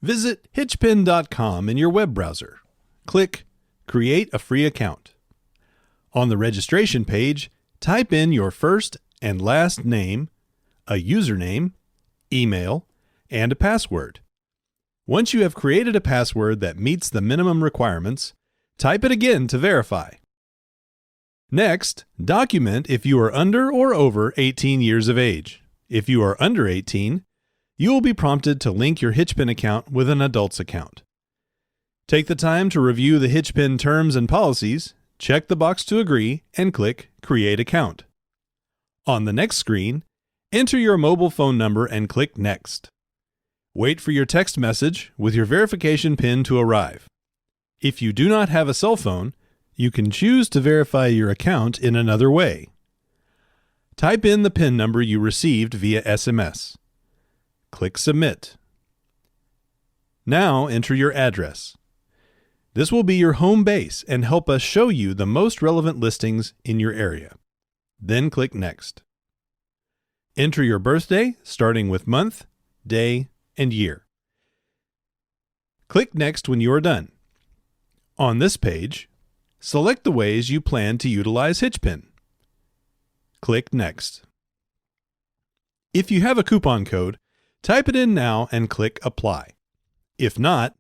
Visit HitchPin.com in your web browser. Click Create a Free Account. On the registration page, type in your first and last name, a username, email, and a password. Once you have created a password that meets the minimum requirements, type it again to verify. Next, document if you are under or over 18 years of age. If you are under 18, you will be prompted to link your HitchPin account with an adult's account. Take the time to review the HitchPin terms and policies, check the box to agree, and click Create Account. On the next screen, enter your mobile phone number and click Next. Wait for your text message with your verification PIN to arrive. If you do not have a cell phone, you can choose to verify your account in another way. Type in the PIN number you received via SMS. Click Submit. Now enter your address. This will be your home base and help us show you the most relevant listings in your area. Then click Next. Enter your birthday, starting with month, day, and year. Click Next when you are done. On this page, select the ways you plan to utilize HitchPin. Click Next. If you have a coupon code, type it in now and click Apply. If not,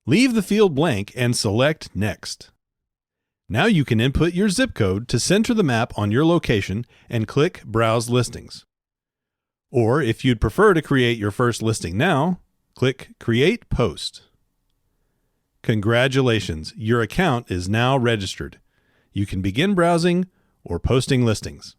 leave the field blank and select Next. Now you can input your zip code to center the map on your location and click Browse Listings. Or if you'd prefer to create your first listing now, click Create Post. Congratulations, your account is now registered. You can begin browsing or posting listings.